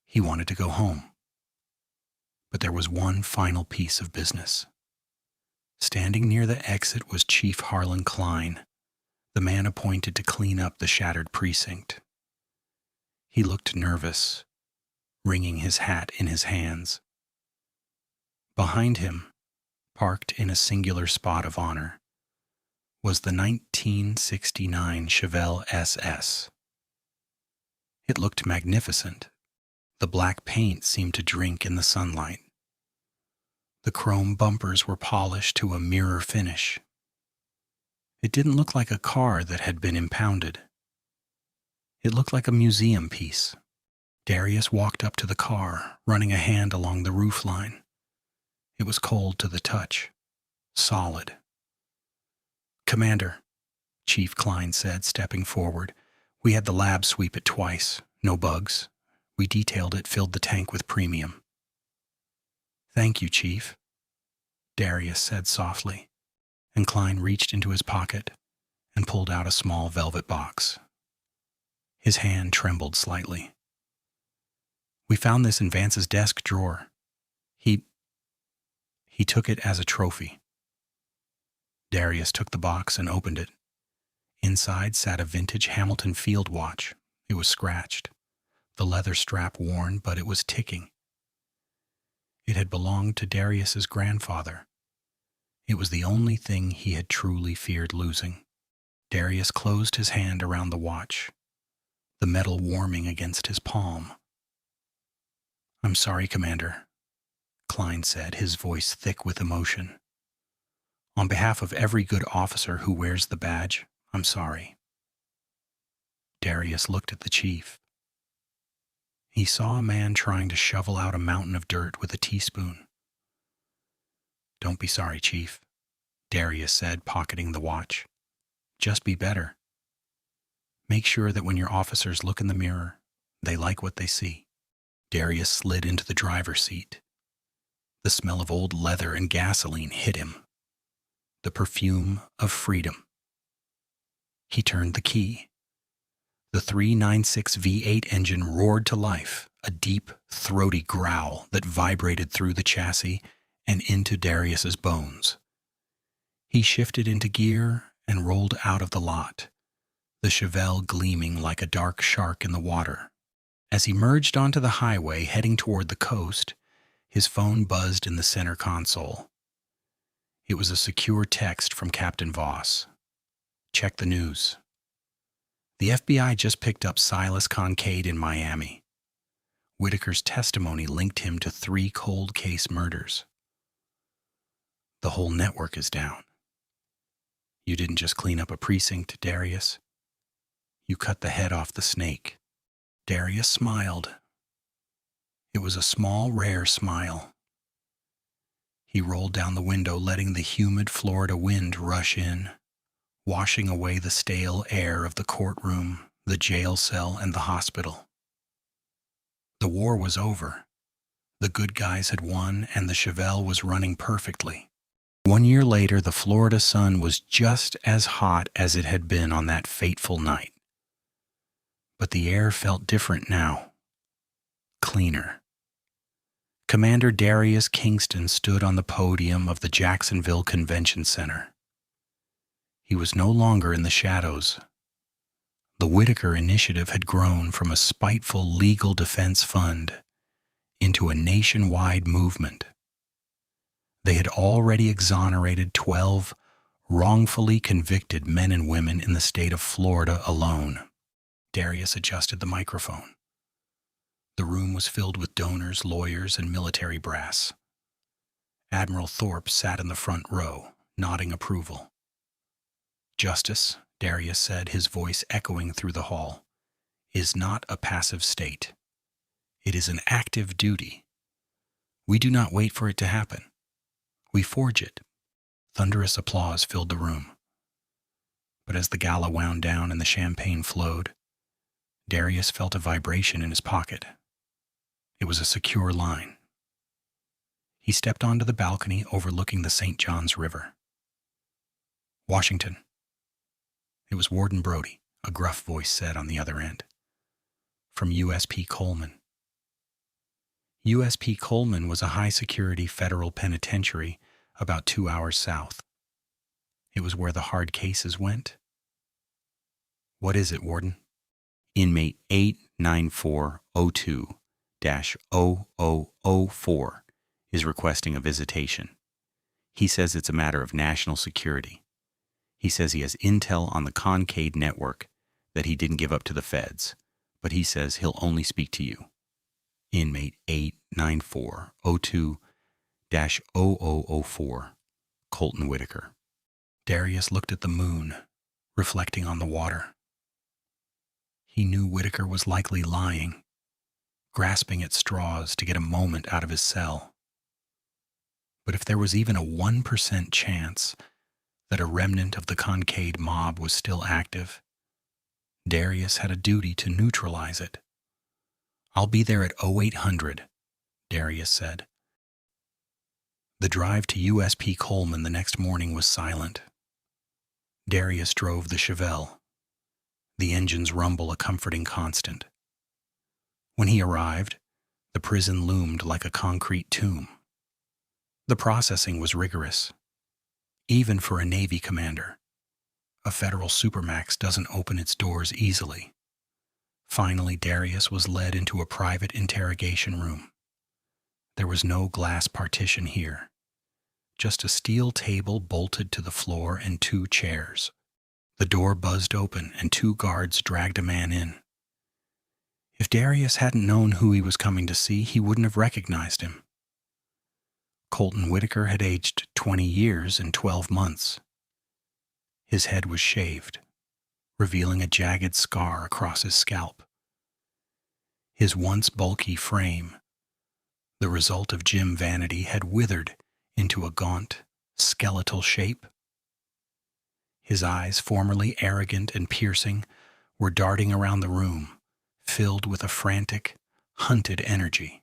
He wanted to go home. But there was one final piece of business. Standing near the exit was Chief Harlan Klein, the man appointed to clean up the shattered precinct. He looked nervous, wringing his hat in his hands. Behind him, parked in a singular spot of honor, was the 1969 Chevelle SS. It looked magnificent. The black paint seemed to drink in the sunlight. The chrome bumpers were polished to a mirror finish. It didn't look like a car that had been impounded. It looked like a museum piece. Darius walked up to the car, running a hand along the roofline. It was cold to the touch, solid. "Commander," Chief Klein said, stepping forward, "we had the lab sweep it twice. No bugs. We detailed it, filled the tank with premium." "Thank you, Chief," Darius said softly, and Klein reached into his pocket and pulled out a small velvet box. His hand trembled slightly. "We found this in Vance's desk drawer. He took it as a trophy." Darius took the box and opened it. Inside sat a vintage Hamilton field watch. It was scratched, the leather strap worn, but it was ticking. It had belonged to Darius's grandfather. It was the only thing he had truly feared losing. Darius closed his hand around the watch, the metal warming against his palm. "I'm sorry, Commander," Klein said, his voice thick with emotion. "On behalf of every good officer who wears the badge, I'm sorry. Darius looked at the chief. He saw a man trying to shovel out a mountain of dirt with a teaspoon. "Don't be sorry, Chief," Darius said, pocketing the watch. "Just be better. Make sure that when your officers look in the mirror, they like what they see." Darius slid into the driver's seat. The smell of old leather and gasoline hit him. The perfume of freedom. He turned the key. The 396 V8 engine roared to life, a deep, throaty growl that vibrated through the chassis and into Darius's bones. He shifted into gear and rolled out of the lot, the Chevelle gleaming like a dark shark in the water. As he merged onto the highway heading toward the coast, his phone buzzed in the center console. It was a secure text from Captain Voss. "Check the news. The FBI just picked up Silas Kincaid in Miami. Whitaker's testimony linked him to 3 cold case murders. The whole network is down. You didn't just clean up a precinct, Darius. You cut the head off the snake." Darius smiled. It was a small, rare smile. He rolled down the window, letting the humid Florida wind rush in, washing away the stale air of the courtroom, the jail cell, and the hospital. The war was over. The good guys had won, and the Chevelle was running perfectly. 1 year later, the Florida sun was just as hot as it had been on that fateful night. But the air felt different now. Cleaner. Commander Darius Kingston stood on the podium of the Jacksonville Convention Center. He was no longer in the shadows. The Whitaker Initiative had grown from a spiteful legal defense fund into a nationwide movement. They had already exonerated 12 wrongfully convicted men and women in the state of Florida alone. Darius adjusted the microphone. The room was filled with donors, lawyers, and military brass. Admiral Thorpe sat in the front row, nodding approval. "Justice," Darius said, his voice echoing through the hall, "is not a passive state. It is an active duty. We do not wait for it to happen. We forge it." Thunderous applause filled the room. But as the gala wound down and the champagne flowed, Darius felt a vibration in his pocket. It was a secure line. He stepped onto the balcony overlooking the St. Johns River. "Washington." It was Warden Brody, a gruff voice said on the other end. "From USP Coleman." USP Coleman was a high-security federal penitentiary about 2 hours south. It was where the hard cases went. "What is it, Warden?" "Inmate 89402-0004 is requesting a visitation. He says it's a matter of national security. He says he has intel on the Kincaid network that he didn't give up to the feds, but he says he'll only speak to you." Inmate 89402-0004, Colton Whitaker. Darius looked at the moon, reflecting on the water. He knew Whitaker was likely lying, grasping at straws to get a moment out of his cell. But if there was even a 1% chance that a remnant of the Kincaid mob was still active, Darius had a duty to neutralize it. "I'll be there at 0800, Darius said. The drive to USP Coleman the next morning was silent. Darius drove the Chevelle, the engine's rumble a comforting constant. When he arrived, the prison loomed like a concrete tomb. The processing was rigorous, even for a Navy commander. A federal supermax doesn't open its doors easily. Finally, Darius was led into a private interrogation room. There was no glass partition here, just a steel table bolted to the floor and 2 chairs. The door buzzed open and 2 guards dragged a man in. If Darius hadn't known who he was coming to see, he wouldn't have recognized him. Colton Whitaker had aged 20 years in 12 months. His head was shaved, revealing a jagged scar across his scalp. His once bulky frame, the result of gym vanity, had withered into a gaunt, skeletal shape. His eyes, formerly arrogant and piercing, were darting around the room, filled with a frantic, hunted energy.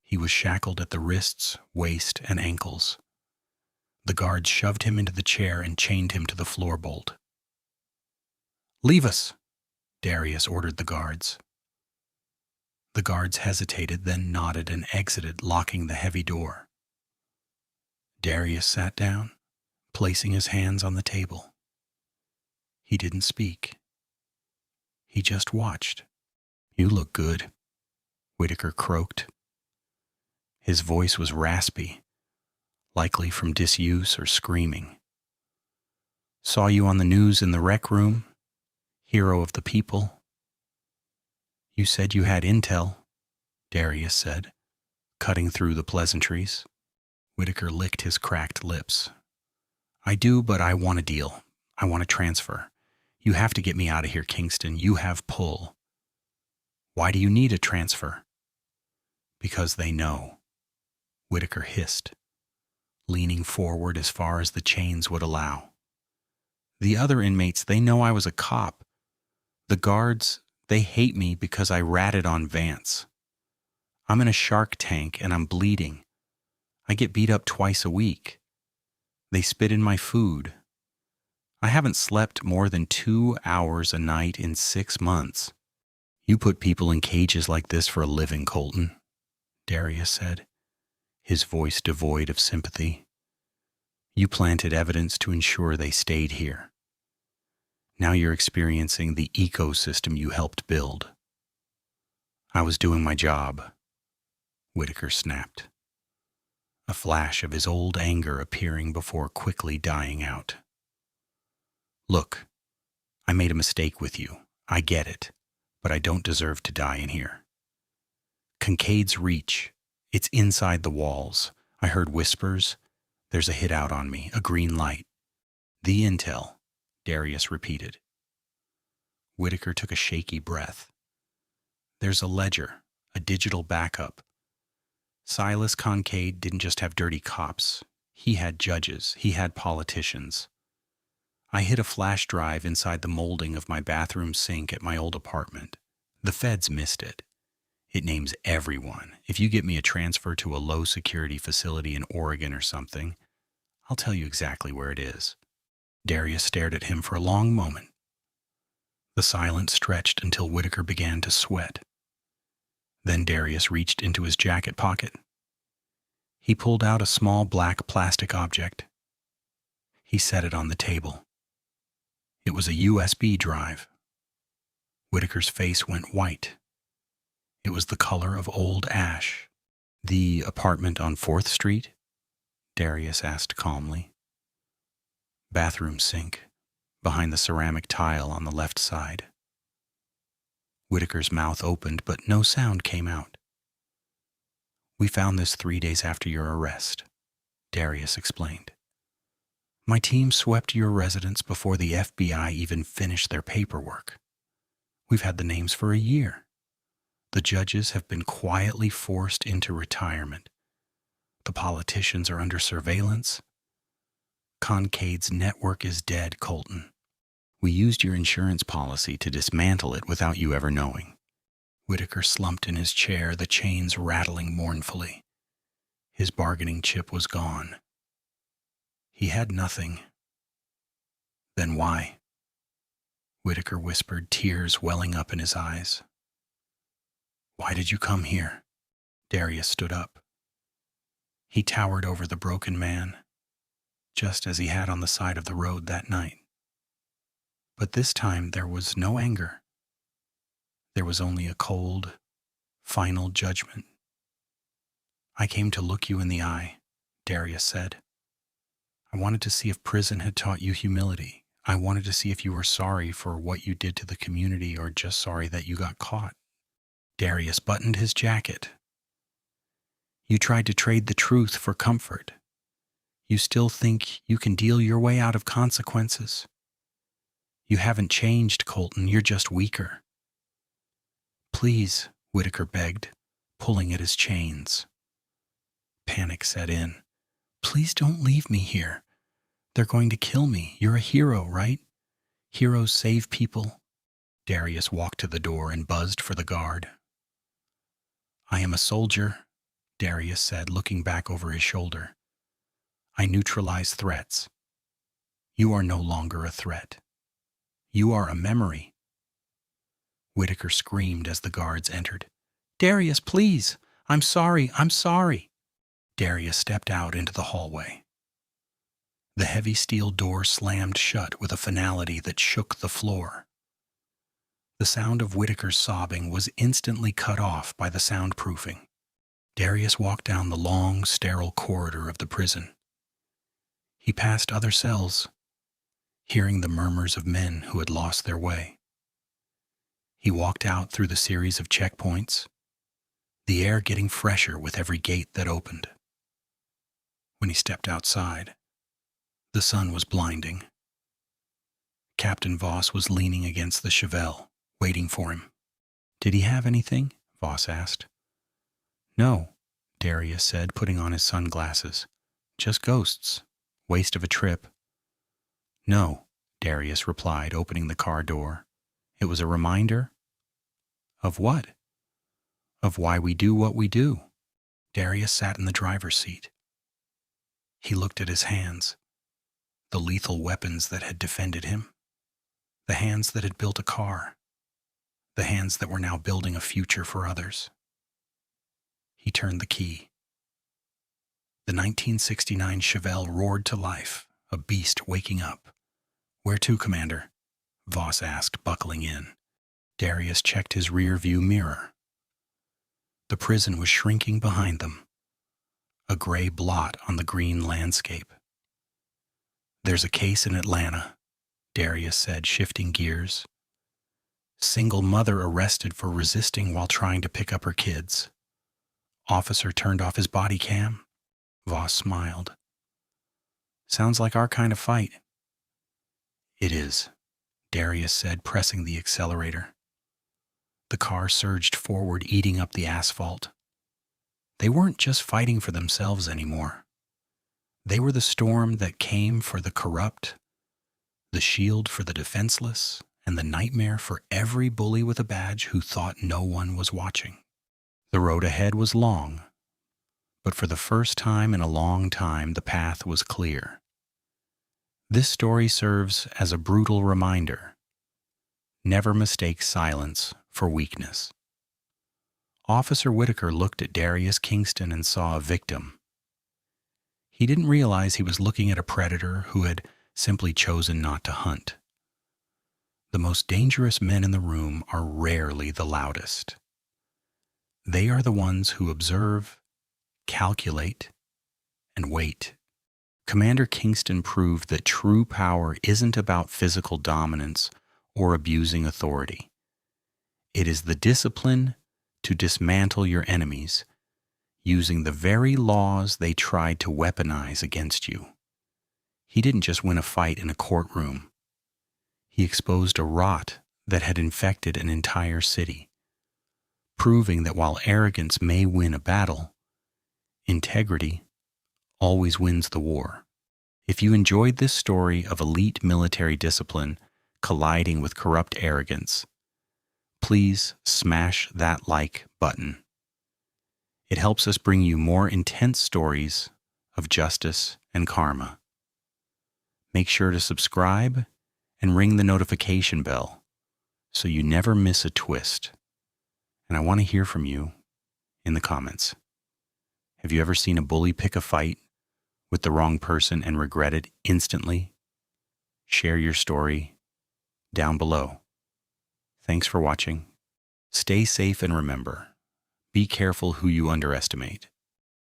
He was shackled at the wrists, waist, and ankles. The guards shoved him into the chair and chained him to the floor bolt. "Leave us," Darius ordered the guards. The guards hesitated, then nodded and exited, locking the heavy door. Darius sat down, placing his hands on the table. He didn't speak. He just watched. "You look good," Whitaker croaked. His voice was raspy, likely from disuse or screaming. "Saw you on the news in the rec room, hero of the people." "You said you had intel," Darius said, cutting through the pleasantries. Whitaker licked his cracked lips. "I do, but I want a deal. I want a transfer. You have to get me out of here, Kingston. You have pull." "Why do you need a transfer?" "Because they know," Whitaker hissed, leaning forward as far as the chains would allow. "The other inmates, they know I was a cop. The guards, they hate me because I ratted on Vance. I'm in a shark tank and I'm bleeding. I get beat up twice a week. They spit in my food. I haven't slept more than 2 hours a night in 6 months." "You put people in cages like this for a living, Colton," Darius said, his voice devoid of sympathy. "You planted evidence to ensure they stayed here. Now you're experiencing the ecosystem you helped build." "I was doing my job," Whitaker snapped, a flash of his old anger appearing before quickly dying out. "Look, I made a mistake with you. I get it, but I don't deserve to die in here. Kincaid's Reach. It's inside the walls. I heard whispers. There's a hit out on me, a green light." "The intel," Darius repeated. Whitaker took a shaky breath. "There's a ledger, a digital backup. Silas Kincaid didn't just have dirty cops. He had judges. He had politicians. I hid a flash drive inside the molding of my bathroom sink at my old apartment. The feds missed it. It names everyone. If you get me a transfer to a low-security facility in Oregon or something, I'll tell you exactly where it is." Darius stared at him for a long moment. The silence stretched until Whitaker began to sweat. Then Darius reached into his jacket pocket. He pulled out a small black plastic object. He set it on the table. It was a USB drive. Whitaker's face went white. It was the color of old ash. "The apartment on 4th Street?" Darius asked calmly. "Bathroom sink, behind the ceramic tile on the left side." Whitaker's mouth opened, but no sound came out. "We found this 3 days after your arrest," Darius explained. "My team swept your residence before the FBI even finished their paperwork. We've had the names for a year. The judges have been quietly forced into retirement. The politicians are under surveillance. Kincaid's network is dead, Colton. We used your insurance policy to dismantle it without you ever knowing." Whitaker slumped in his chair, the chains rattling mournfully. His bargaining chip was gone. He had nothing. "Then why?" Whitaker whispered, tears welling up in his eyes. "Why did you come here?" Darius stood up. He towered over the broken man, just as he had on the side of the road that night. But this time there was no anger. There was only a cold, final judgment. "I came to look you in the eye," Darius said. "I wanted to see if prison had taught you humility. I wanted to see if you were sorry for what you did to the community or just sorry that you got caught." Darius buttoned his jacket. "You tried to trade the truth for comfort. You still think you can deal your way out of consequences. You haven't changed, Colton. You're just weaker. Please, Whitaker begged, pulling at his chains. Panic set in. Please don't leave me here. They're going to kill me. You're a hero, right? Heroes save people. Darius walked to the door and buzzed for the guard. I am a soldier, Darius said, looking back over his shoulder. I neutralize threats. You are no longer a threat. You are a memory. Whitaker screamed as the guards entered. Darius, please! I'm sorry! I'm sorry! Darius stepped out into the hallway. The heavy steel door slammed shut with a finality that shook the floor. The sound of Whitaker's sobbing was instantly cut off by the soundproofing. Darius walked down the long, sterile corridor of the prison. He passed other cells, hearing the murmurs of men who had lost their way. He walked out through the series of checkpoints, the air getting fresher with every gate that opened. When he stepped outside, the sun was blinding. Captain Voss was leaning against the Chevelle, waiting for him. Did he have anything? Voss asked. No, Darius said, putting on his sunglasses. Just ghosts. Waste of a trip. No, Darius replied, opening the car door. It was a reminder. Of what? Of why we do what we do. Darius sat in the driver's seat. He looked at his hands, the lethal weapons that had defended him, the hands that had built a car, the hands that were now building a future for others. He turned the key. The 1969 Chevelle roared to life, a beast waking up. Where to, Commander? Voss asked, buckling in. Darius checked his rear-view mirror. The prison was shrinking behind them, a gray blot on the green landscape. There's a case in Atlanta, Darius said, shifting gears. Single mother arrested for resisting while trying to pick up her kids. Officer turned off his body cam. Voss smiled. Sounds like our kind of fight. It is, Darius said, pressing the accelerator. The car surged forward, eating up the asphalt. They weren't just fighting for themselves anymore. They were the storm that came for the corrupt, the shield for the defenseless, and the nightmare for every bully with a badge who thought no one was watching. The road ahead was long, but for the first time in a long time, the path was clear. This story serves as a brutal reminder. Never mistake silence for weakness. Officer Whitaker looked at Darius Kingston and saw a victim. He didn't realize he was looking at a predator who had simply chosen not to hunt. The most dangerous men in the room are rarely the loudest. They are the ones who observe, calculate, and wait. Commander Kingston proved that true power isn't about physical dominance or abusing authority. It is the discipline to dismantle your enemies, using the very laws they tried to weaponize against you. He didn't just win a fight in a courtroom. He exposed a rot that had infected an entire city, proving that while arrogance may win a battle, integrity always wins the war. If you enjoyed this story of elite military discipline colliding with corrupt arrogance, please smash that like button. It helps us bring you more intense stories of justice and karma. Make sure to subscribe and ring the notification bell so you never miss a twist. And I want to hear from you in the comments. Have you ever seen a bully pick a fight with the wrong person and regret it instantly? Share your story down below. Thanks for watching. Stay safe and remember, be careful who you underestimate.